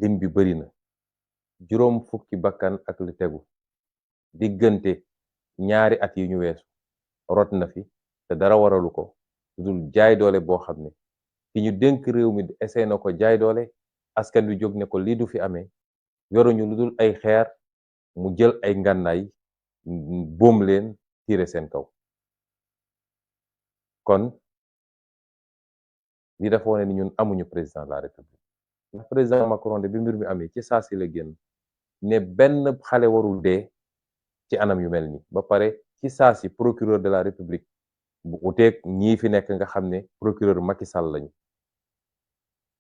lim bi bëri na juróom fukki bakkan ak lu tegu diggante ñaari at yi ñu weesu rot na fi te dara waralu ko dul jaay doole boo xam ne ki ñu dénk réew mi essayé na ko jaay doole askan wi jóg ne ko lii du fi amee yoruñu lu dul ay xeer mu jël ay ngànnaay boom leen tiire seen kaw kon li dafa wane ni ñun amuñu président de la république ndax président Macron de bi mbir mi amee ci saa si la génn ne benn xale warul dee ci anam yu mel ni ba pare ci saa si procureur de la république bu uteeg ñii fi nekk nga xam ne procureur Macky Sall lañu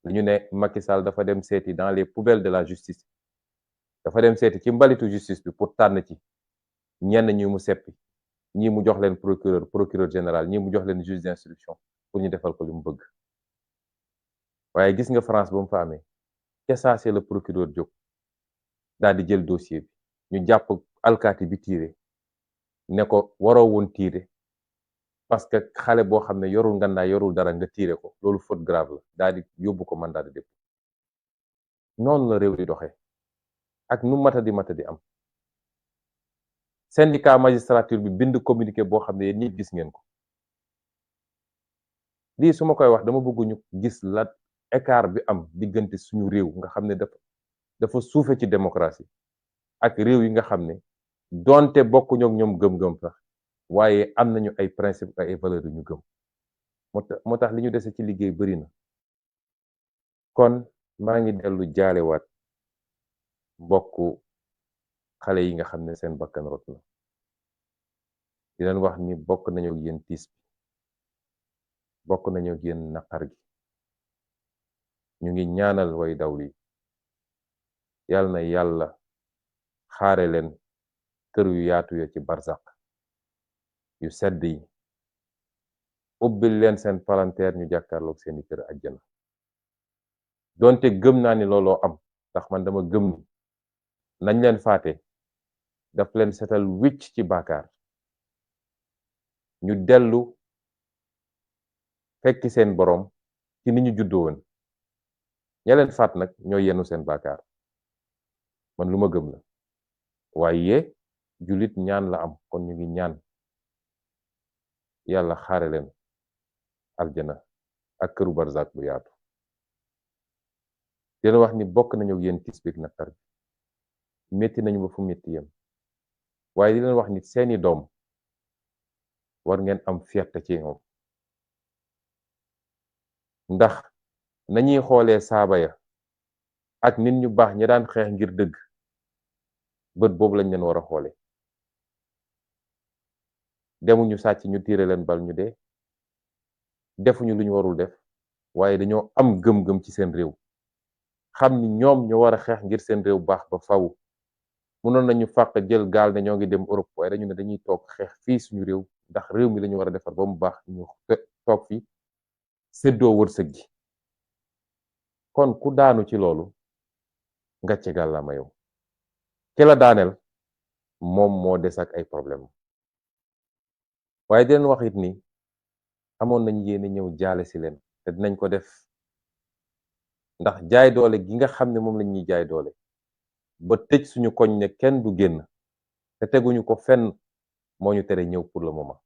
li ñu ne Macky Sall dafa dem seeti dans les poubelles de la justice dafa dem seeti ci mbalitu justice bi pour tànn ci ñenn ñi mu seppi ñii mu jox leen procureur général ñii mu jox leen juge d'instruction pour ñu defal ko li mu bëgg waaye gis nga France ba mu fa amee ca saa si la procureur jóg daal di jël dossier bi ñu jàpp alkaati bi tiire ne ko waroo woon tiire parce que xale boo xam ne yorul ngànnaay yorul dara nga tiire ko loolu faute grave la daal di yóbbu ko mandat de dépôt noonu la réew di doxee ak nu matadi am syndicat magistrature bi bind communiqué boo xam ne yéen ñëpp gis ngeen ko lii su ma koy wax dama bëgg ñu gis la écart bi am diggante suñu réew nga xam ne dafa suufe ci démocratie ak réew yi nga xam ne donte bokkuñu ak ñoom gëm-gëm sax waaye am nañu ay principe ak ay valeurs yu ñu gëm moo tax li ñu dese ci liggéey bari na kon maa ngi dellu jaalewaat mbokku xale yi nga xam ne seen bakkan rot na di leen wax ni bokk nañu ak yéen tiis bi bokk nañu ak yéen naqar gi ñu ngi ñaanal way dawlu yi yàlla na yàlla xaare leen kër yu yaatu ya ci barzak yu sedd yi ubbil leen seen palanteer ñu jàkkaarloog seeni kër àjjana donte gëm naa ni looloo am ndax man dama gëm ni nañ leen faate daf leen setal wicc ci bàkkaar ñu dellu fekki seen boroom ci ni ñu juddoo woon ña leen faat nag ñoo yenu seen bàkkaar man lu ma gëm la waaye jullit ñaan la am kon ñu ngi ñaan yàlla xaare leen aljana ak këru barzak bu yaatu dina wax ni bokk nañu ak yéen tiis bi ak naqar bi metti nañu ba fu metti yem waaye di leen wax ni seeni doom war ngeen am fierté ci ñoom ndax nañuy xoolee saaba ya ak nit ñu baax ña daan xeex ngir dëgg bët boobu lañ leen war a xoole demuñu sàcc ñu tiire leen bal ñu dee defuñu lu ñu warul def waaye dañoo am gëm-gëm ci seen réew xam ni ñoom ñu war a xeex ngir seen réew baax ba faw mënoon nañu fàq jël gaal ne ñoo ngi dem Europe waaye dañu ne dañuy toog xeex fii suñu réew ndax réew mi lañu war a defar ba mu baax ñu toog fi séddoo wërsëg gi kon ku daanu ci loolu ngàcce gàllaama yow ki la daaneel moom moo des ak ay problème waaye di leen wax it ni amoon nañ yéene ñëw jaale si leen te dinañ ko def ndax jaay doole gi nga xam ne moom lañ ñuy jaay doole ba tëj suñu koñ ne kenn du génn te teguñu ko fenn moo ñu tere ñëw pour le moment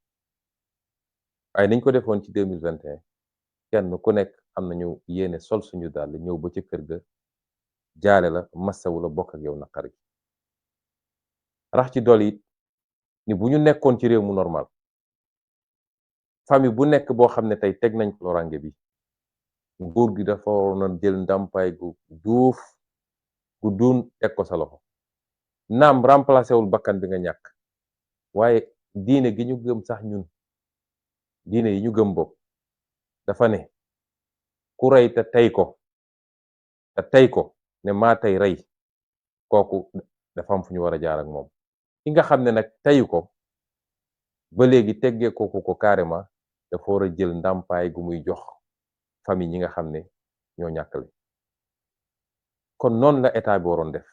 waaye niñ ko defoon ci 2021 kenn ku nekk am nañu yéene sol suñu dàll ñëw ba ci kër ga jaale la massawu la bokk ak yow naqar gi rax ci dolli it ni bu ñu nekkoon ci réew mu normal famille bu nekk boo xam ne tey teg nañ ko lorange bi nguur gi dafa waroon a jël ndàmpaay gu duuf gu duun teg ko sa loxo naam remplacé wul bakkan bi nga ñàkk waaye diine gi ñu gëm sax ñun diine yi ñu gëm bopp dafa ne ku rey te tey ko ne maa tey rey kooku dafa am fu ñu war a jaar ak moom ki nga xam ne nag teyu ko ba léegi teggee ko carrément dafa war a jël ndàmpaay gu muy jox famille ñi nga xam ne ñoo ñàkkale kon noonu la état bi waroon def.